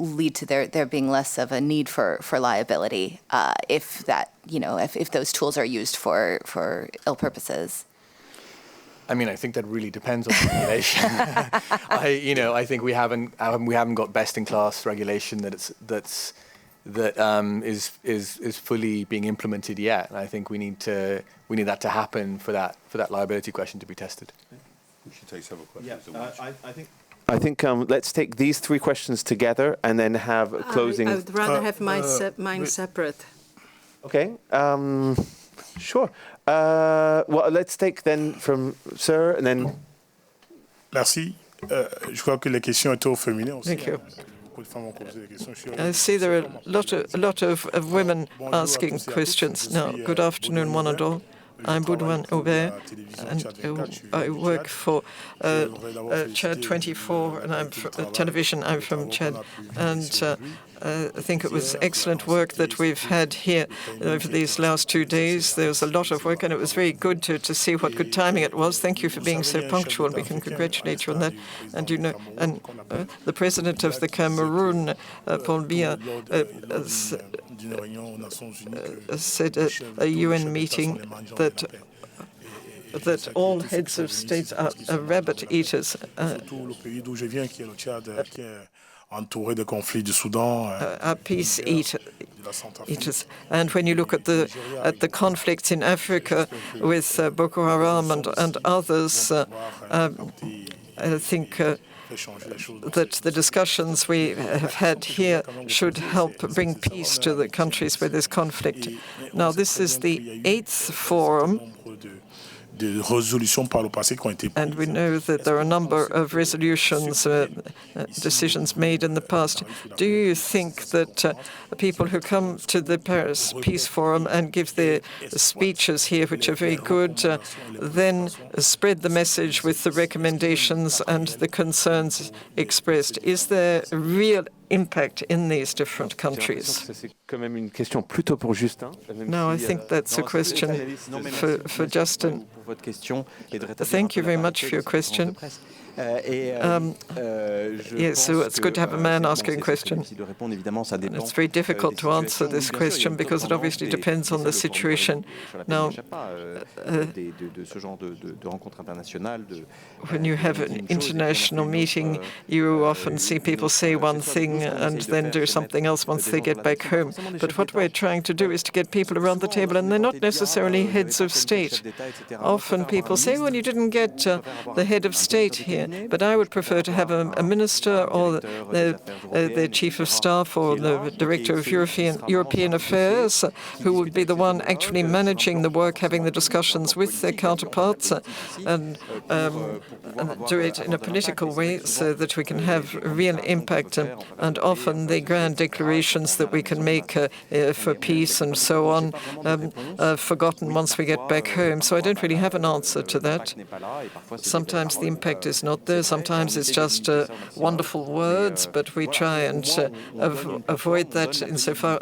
lead to there being less of a need for liability if that if those tools are used for ill purposes? I mean, I think that really depends on the regulation. I think we haven't got best-in-class regulation that is fully being implemented yet. And I think we need that to happen for that liability question to be tested. We should take several questions. Yeah, I think let's take these three questions together and then have a closing. I would rather have mine separate. Okay, sure. Well, let's take then from Sir and then. Merci. Je crois que les questions étaient au féminin aussi. Thank you. I see there are a lot of women asking questions now. Good afternoon, one and all. I'm Boudouin Aubert, and I work for Chad 24, and I'm from television. I'm from Chad, and I think it was excellent work that we've had here over these last 2 days. There was a lot of work, and it was very good to see what good timing it was. Thank you for being so punctual. We can congratulate you on that. And the president of the Cameroon, Paul Biya, said at a UN meeting that all heads of states are rabbit eaters. Are peace eaters. And when you look at the conflicts in Africa with Boko Haram and others, I think that the discussions we have had here should help bring peace to the countries where there's conflict. Now, this is the 8th forum, and we know that there are a number of resolutions, decisions made in the past. Do you think that people who come to the Paris Peace Forum and give their speeches here, which are very good, then spread the message with the recommendations and the concerns expressed? Is there real impact in these different countries? No, I think that's a question for Justin. Thank you very much for your question. Yes, so it's good to have a man asking a question. It's very difficult to answer this question because it obviously depends on the situation. Now, when you have an international meeting, you often see people say one thing and then do something else once they get back home. But what we're trying to do is to get people around the table, and they're not necessarily heads of state. Often people say, well, you didn't get the head of state here, but I would prefer to have a minister or the chief of staff or the director of European affairs who would be the one actually managing the work, having the discussions with their counterparts, and do it in a political way so that we can have real impact. And often the grand declarations that we can make for peace and so on are forgotten once we get back home. So I don't really have an answer to that. Sometimes the impact is not there. Sometimes it's just wonderful words, but we try and avoid that insofar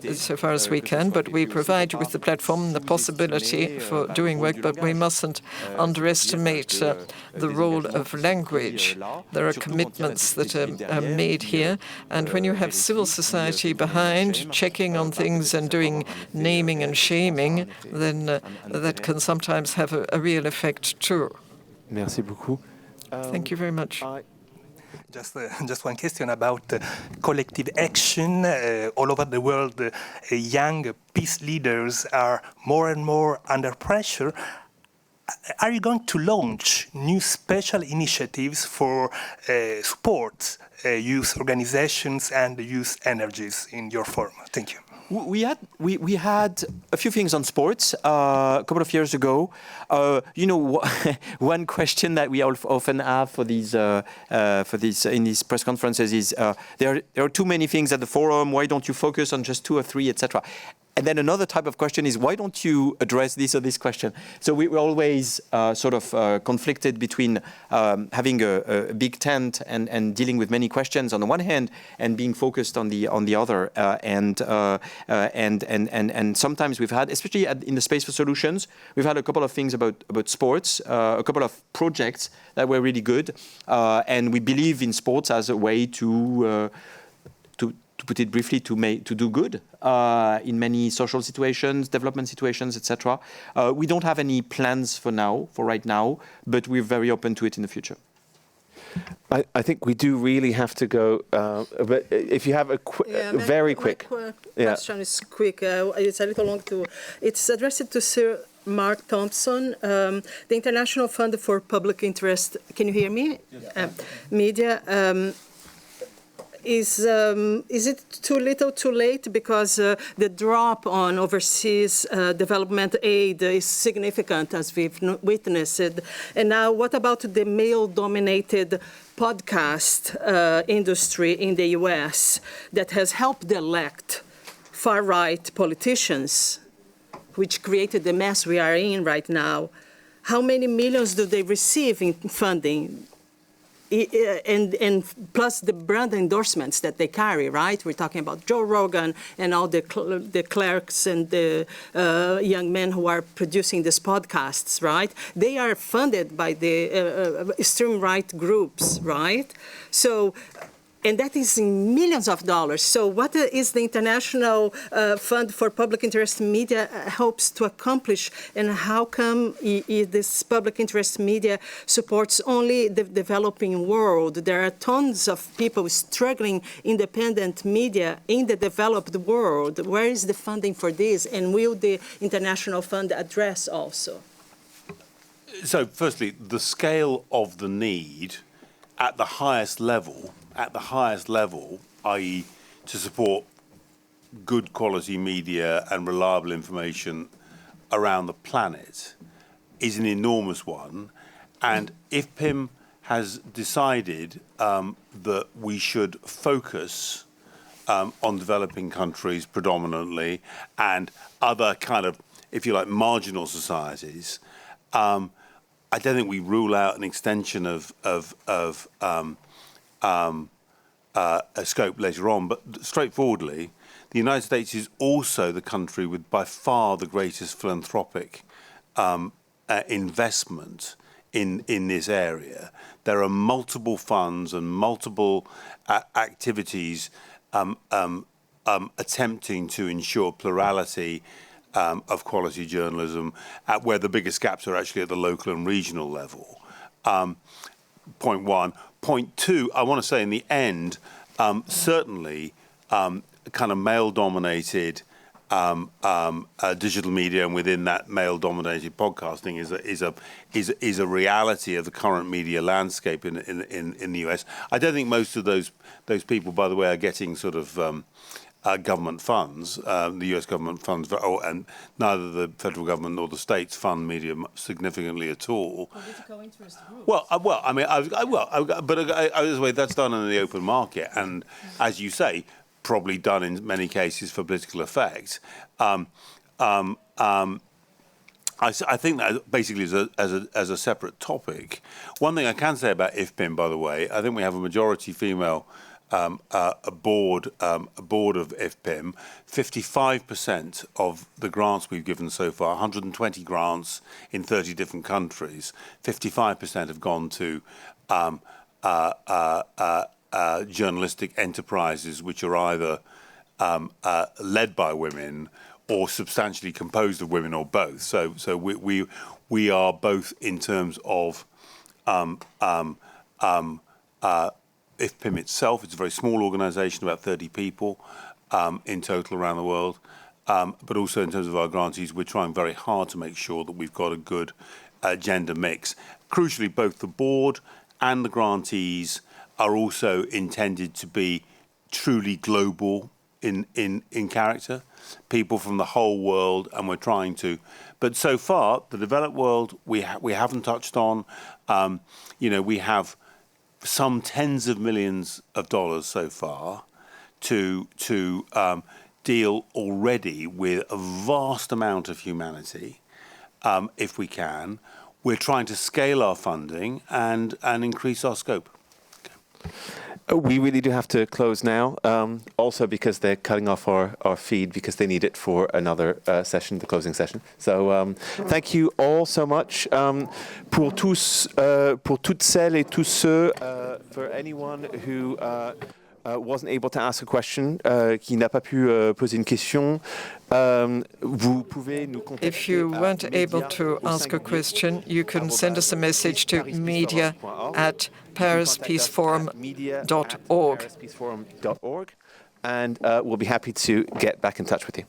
as we can. But we provide you with the platform, the possibility for doing work, but we mustn't underestimate the role of language. There are commitments that are made here, and when you have civil society behind, checking on things and doing naming and shaming, then that can sometimes have a real effect too. Merci beaucoup. Thank you very much. Just one question about collective action. All over the world, young peace leaders are more and more under pressure. Are you going to launch new special initiatives for support youth organizations and youth energies in your forum? Thank you. We had a few things on sports a couple of years ago. One question that we often have for these in these press conferences is there are too many things at the forum. Why don't you focus on just 2 or 3, etc. And then another type of question is, why don't you address this or this question? So we're always sort of conflicted between having a big tent and dealing with many questions on the one hand, and being focused on the other. And sometimes we've had, especially in the space for solutions, we've had a couple of things about sports, a couple of projects that were really good, and we believe in sports as a way to put it briefly, to do good in many social situations, development situations, etc. We don't have any plans for right now, but we're very open to it in the future. I think we do really have to go, but if you have a very quick. Question is quick. It's a little long too. It's addressed to Sir Mark Thompson, the International Fund for Public Interest. Can you hear me? Yes. Media. Is it too little, too late? Because the drop on overseas development aid is significant, as we've witnessed. And now, what about the male-dominated podcast industry in the U.S. that has helped elect far-right politicians, which created the mess we are in right now? How many millions do they receive in funding? And plus the brand endorsements that they carry, right? We're talking about Joe Rogan and all the clerks and the young men who are producing these podcasts, right? They are funded by the extreme right groups, right? So, and that is in millions of dollars. So what is the International Fund for Public Interest Media hopes to accomplish, and how come this public interest media supports only the developing world? There are tons of people struggling independent media in the developed world. Where is the funding for this, and will the International Fund address also? So firstly, the scale of the need at the highest level, i.e. to support good quality media and reliable information around the planet, is an enormous one. And if PIM has decided that we should focus on developing countries predominantly and other kind of, if you like, marginal societies, I don't think we rule out an extension of a scope later on, but straightforwardly, the United States is also the country with by far the greatest philanthropic investment in this area. There are multiple funds and multiple activities attempting to ensure plurality of quality journalism, where the biggest gaps are actually at the local and regional level. Point one. Point two, I want to say in the end, certainly kind of male-dominated digital media, and within that male-dominated podcasting is a reality of the current media landscape in the US. I don't think most of those people, by the way, are getting sort of government funds, the US government funds, and neither the federal government nor the states fund media significantly at all. Political interest groups. But that's done in the open market, and as you say, probably done in many cases for political effect. I think that basically as a separate topic. One thing I can say about IFPIM, by the way, I think we have a majority female board of IFPIM. 55% of the grants we've given so far, 120 grants in 30 different countries, 55% have gone to journalistic enterprises which are either led by women or substantially composed of women, or both. So we are both in terms of IFPIM itself. It's a very small organisation, about 30 people in total around the world. But also in terms of our grantees, we're trying very hard to make sure that we've got a good gender mix. Crucially, both the board and the grantees are also intended to be truly global in character, people from the whole world, and we're trying to. But so far, the developed world we haven't touched on. We have some tens of millions of dollars so far to deal already with a vast amount of humanity, if we can. We're trying to scale our funding and increase our scope. We really do have to close now, also because they're cutting off our feed because they need it for another session, the closing session. So thank you all so much. Pour toutes celles et tous ceux, for anyone who wasn't able to ask a question, qui n'a pas pu poser une question, vous pouvez nous contacter. If you weren't able to ask a question, you can send us a message to media@parispeaceforum.org. And we'll be happy to get back in touch with you.